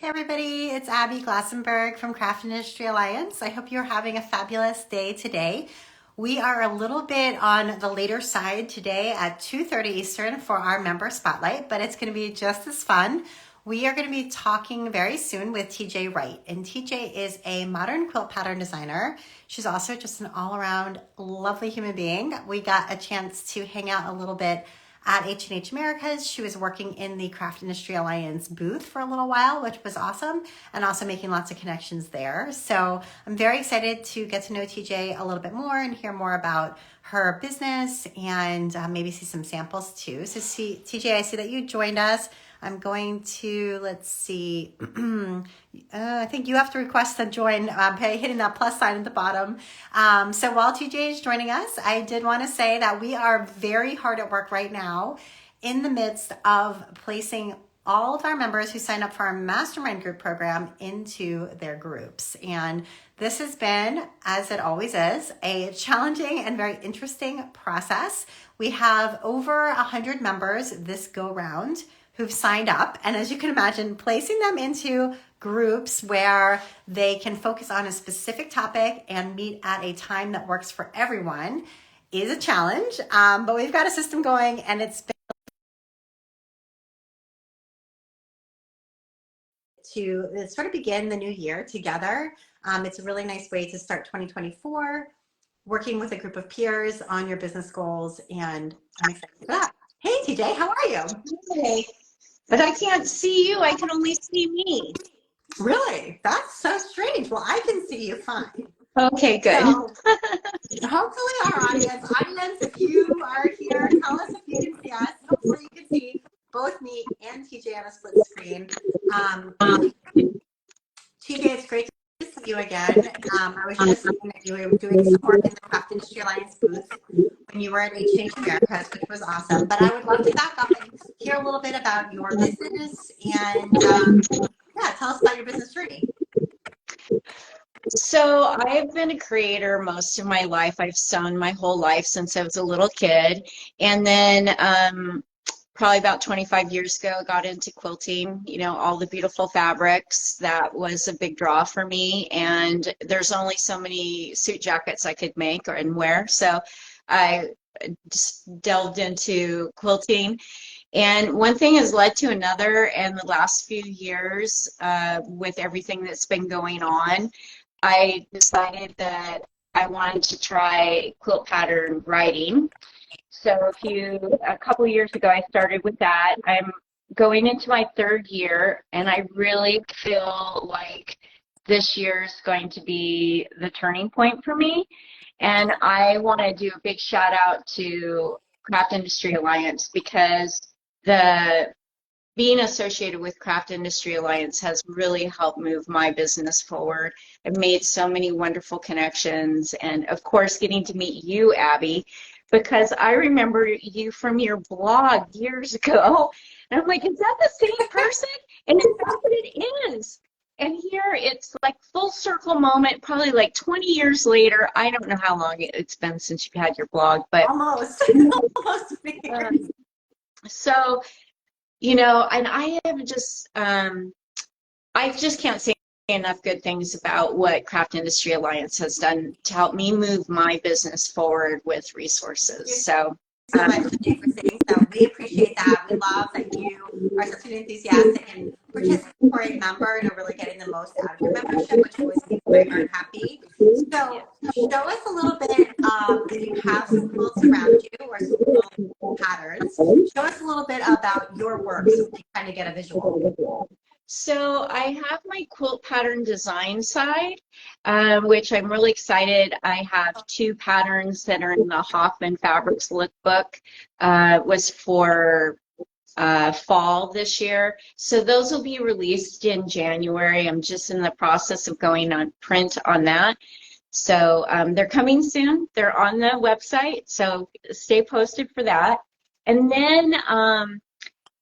Hey everybody, it's Abby Glassenberg from Craft Industry Alliance. I hope you're having a fabulous day today. We are a little bit on the later side today at 2:30 Eastern for our member spotlight, but it's going to be just as fun. We are going to be talking very soon with TJ Wright, and TJ is a modern quilt pattern designer. She's also just an all-around lovely human being. We got a chance to hang out a little bit at H&H Americas. She was working in the Craft Industry Alliance booth for a little while, which was awesome, and also making lots of connections there. So I'm very excited to get to know TJ a little bit more and hear more about her business and maybe see some samples too. So TJ, I see that you joined us. I'm going to, let's see, I think you have to request to join by hitting that plus sign at the bottom. So while TJ is joining us, I did want to say that we are very hard at work right now in the midst of placing all of our members who sign up for our mastermind group program into their groups. And this has been, as it always is, a challenging and very interesting process. We have over 100 members this go round who've signed up. And as you can imagine, placing them into groups where they can focus on a specific topic and meet at a time that works for everyone is a challenge. But we've got a system going, and it's been to sort of begin the new year together. It's a really nice way to start 2024, working with a group of peers on your business goals. And I'm excited for that. Hey, TJ, how are you? Hey, but I can't see you. I can only see me. Really? That's so strange. Well, I can see you fine. Okay, good. So hopefully our audience, if you are here, tell us if you can see us. Hopefully you can see both me and TJ on a split screen. TJ, it's great to see you again. I was just saying that you were doing some work in the Craft Industry Alliance booth when you were at H&H Americas, which was awesome. But I would love to back up and hear a little bit about your business and tell us about your business journey. So I've been a creator most of my life. I've sewn my whole life since I was a little kid. And then probably about 25 years ago, got into quilting, all the beautiful fabrics. That was a big draw for me. And there's only so many suit jackets I could make and wear. So I just delved into quilting. And one thing has led to another, and the last few years, with everything that's been going on, I decided that I wanted to try quilt pattern writing. So a couple years ago, I started with that. I'm going into my third year, and I really feel like this year is going to be the turning point for me. And I want to do a big shout out to Craft Industry Alliance, because being associated with Craft Industry Alliance has really helped move my business forward. I've made so many wonderful connections, and of course getting to meet you, Abby, because I remember you from your blog years ago, and I'm like, is that the same person? And in fact it is. And here it's like full circle moment, probably like 20 years later. I don't know how long it's been since you've had your blog, but almost So, and I just can't say enough good things about what Craft Industry Alliance has done to help me move my business forward with resources. So much for saying so. We appreciate that. We love that you are such an enthusiastic and participatory member and are really getting the most out of your membership, which always makes me very happy. So show us a little bit, if you have some quilts around you or some quilt patterns, show us a little bit about your work so we can kind of get a visual. So I have my quilt pattern design side, which I'm really excited. I have two patterns that are in the Hoffman Fabrics lookbook, was for fall this year. So those will be released in January. I'm just in the process of going on print on that. So they're coming soon. They're on the website, so stay posted for that. And then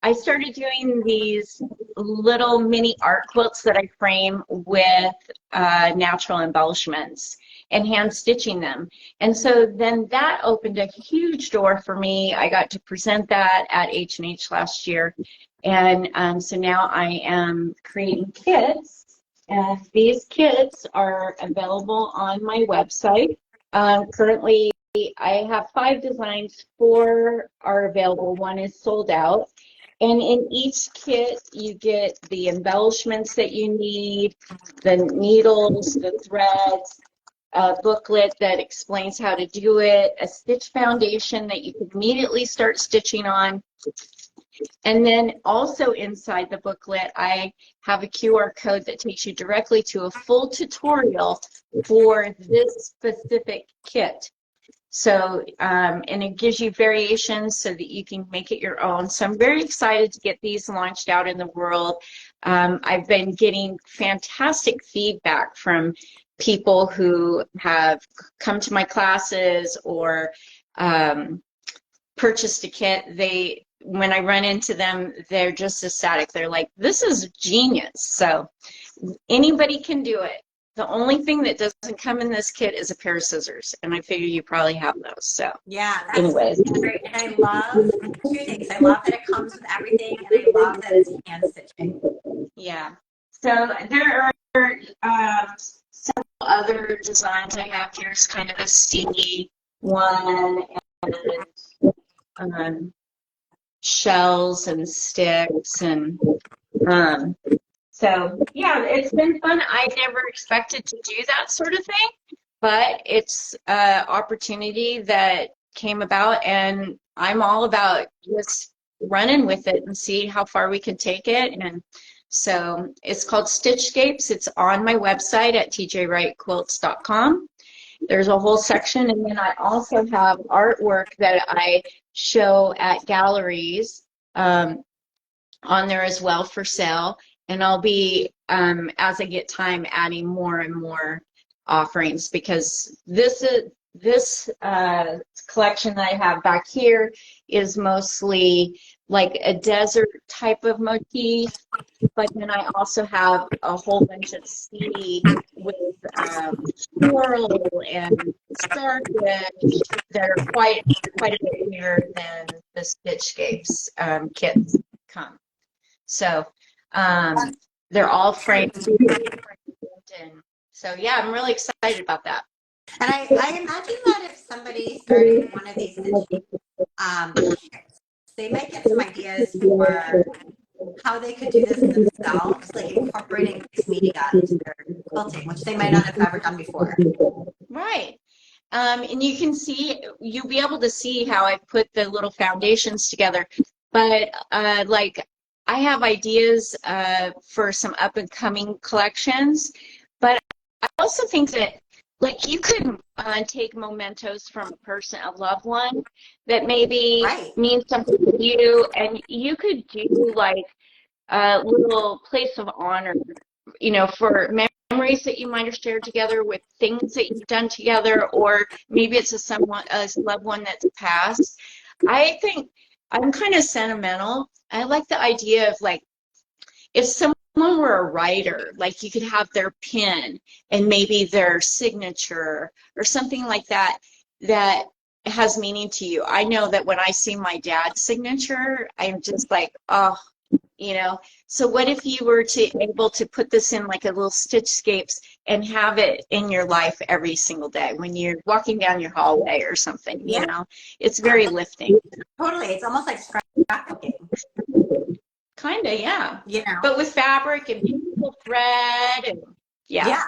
I started doing these little mini art quilts that I frame with natural embellishments and hand stitching them. And so then that opened a huge door for me. I got to present that at H&H last year. And so now I am creating kits. And these kits are available on my website. Currently, I have 5 designs. 4 are available. 1 is sold out. And in each kit, you get the embellishments that you need, the needles, the threads, a booklet that explains how to do it, a stitch foundation that you can immediately start stitching on. And then also inside the booklet, I have a QR code that takes you directly to a full tutorial for this specific kit. So, and it gives you variations so that you can make it your own. So I'm very excited to get these launched out in the world. I've been getting fantastic feedback from people who have come to my classes or purchased a kit. When I run into them, they're just ecstatic. They're like, this is genius. So anybody can do it. The only thing that doesn't come in this kit is a pair of scissors, and I figure you probably have those. So, Yeah, that's anyways, great. And I love 2 things. I love that it comes with everything, and I love that it's hand stitching. yeah. So there are several other designs I have. Here's kind of a steamy one, and shells and sticks, and so yeah, it's been fun. I never expected to do that sort of thing, but it's an opportunity that came about, and I'm all about just running with it and see how far we can take it. And so it's called Stitchscapes. It's on my website at tjwrightquilts.com. There's a whole section, and then I also have artwork that I show at galleries on there as well for sale. And I'll be, as I get time, adding more and more offerings, because this collection that I have back here is mostly like a desert type of motif, but then I also have a whole bunch of sea with coral and starfish that are quite a bit bigger than the Stitchscapes kits come. So they're all framed, and so yeah, I'm really excited about that. And I imagine that if somebody started one of these stitching kits, they might get some ideas for how they could do this themselves, like incorporating mixed media into their quilting, which they might not have ever done before. Right. And you can see, you'll be able to see how I put the little foundations together. But like, I have ideas for some up and coming collections. But I also think that, like, you could take mementos from a person, a loved one that maybe Right. means something to you, and you could do like a little place of honor, for memories that you might have shared together, with things that you've done together, or maybe it's a loved one that's passed. I think I'm kind of sentimental. I like the idea of, like, if someone were a writer, like, you could have their pen and maybe their signature or something like that that has meaning to you. I know that when I see my dad's signature, I'm just like, oh, so what if you were able to put this in like a little Stitchscapes and have it in your life every single day when you're walking down your hallway or something? Yeah. It's very lifting. Totally. It's almost like scrapbooking. Kind of, yeah. But with fabric and beautiful thread, and yeah.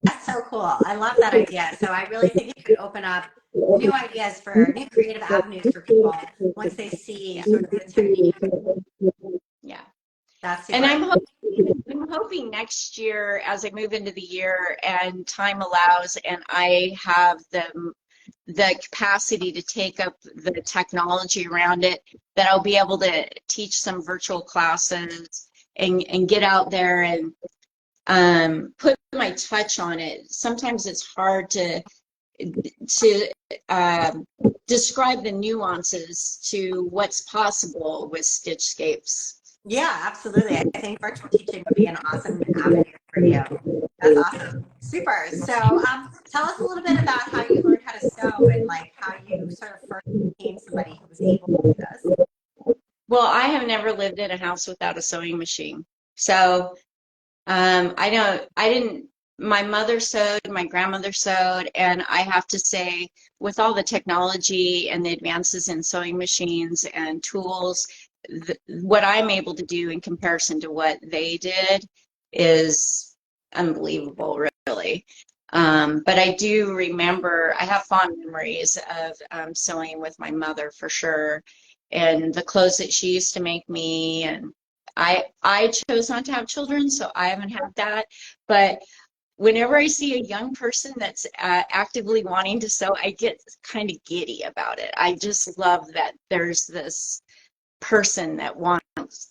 That's so cool. I love that idea. So I really think it could open up new ideas for new creative avenues for people once they see sort of the technique. Yeah. That's super. And I'm hoping next year, as I move into the year and time allows, and I have the capacity to take up the technology around it, that I'll be able to teach some virtual classes and get out there and put my touch on it. Sometimes it's hard to describe the nuances to what's possible with Stitchscapes. Yeah, absolutely. I think virtual teaching would be an awesome avenue for you. That's awesome. Super. So tell us a little bit about how you learned how to sew, and like how you sort of first became somebody who was able to do this. Well, I have never lived in a house without a sewing machine. So I didn't, my mother sewed, my grandmother sewed, and I have to say, with all the technology and the advances in sewing machines and tools, what I'm able to do in comparison to what they did is unbelievable, really. But I do remember, I have fond memories of sewing with my mother for sure, and the clothes that she used to make me, and I chose not to have children, so I haven't had that. But whenever I see a young person that's actively wanting to sew, I get kind of giddy about it. I just love that there's this person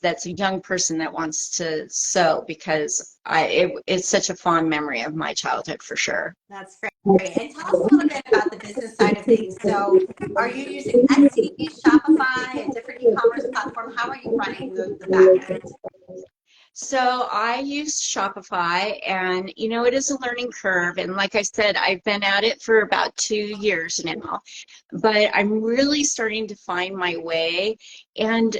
that's a young person that wants to sew, because it's such a fond memory of my childhood for sure. That's great. And tell us a little bit about the business side of things. So, are you using Etsy, Shopify, a different e-commerce platform? How are you running the back end? So I use Shopify, and it is a learning curve. And like I said, I've been at it for about 2 years now, but I'm really starting to find my way. And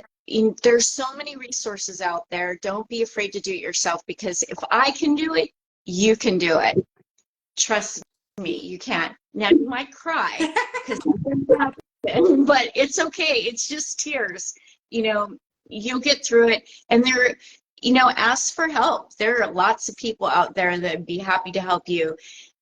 there's so many resources out there. Don't be afraid to do it yourself, because if I can do it, you can do it. Trust me, you can. Now you might cry because but it's okay. It's just tears. You'll get through it. And ask for help. There are lots of people out there that would be happy to help you.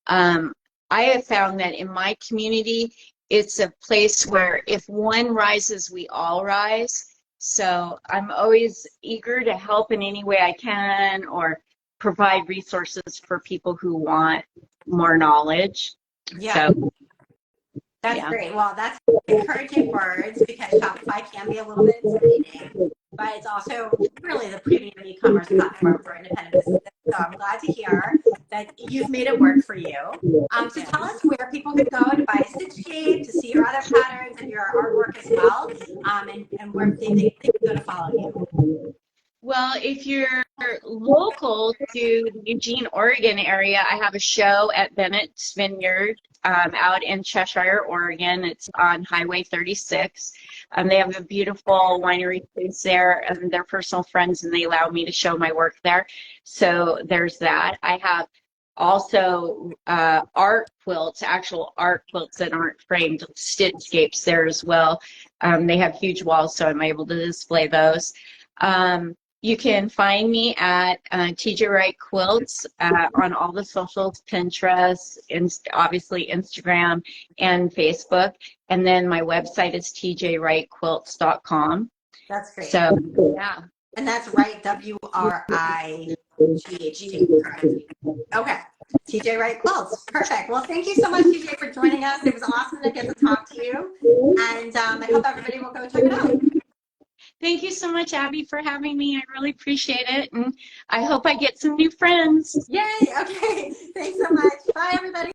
I have found that in my community, it's a place where if one rises, we all rise. So I'm always eager to help in any way I can, or provide resources for people who want more knowledge. Yeah. So, That's yeah. great. Well, that's encouraging words, because Shopify can be a little bit intimidating, but it's also really the premium e-commerce platform for independent businesses. So I'm glad to hear that you've made it work for you. So tell us where people could go to buy a Stitch Cape, to see your other patterns and your artwork as well, and where they can go to follow you. Well, if you're local to the Eugene, Oregon area, I have a show at Bennett's Vineyard out in Cheshire, Oregon. It's on Highway 36. They have a beautiful winery space there, and they're personal friends, and they allow me to show my work there. So there's that. I have also art quilts, actual art quilts that aren't framed, stitchscapes there as well. They have huge walls, so I'm able to display those. You can find me at TJ Wright Quilts on all the socials, Pinterest, obviously Instagram and Facebook. And then my website is tjwrightquilts.com. That's great. So, yeah. And that's Wright, Wright, correct? Okay. TJ Wright Quilts. Perfect. Well, thank you so much, TJ, for joining us. It was awesome to get to talk to you. And I hope everybody will go check it out. Thank you so much, Abby, for having me. I really appreciate it. And I hope I get some new friends. Yay. Okay. Thanks so much. Bye, everybody.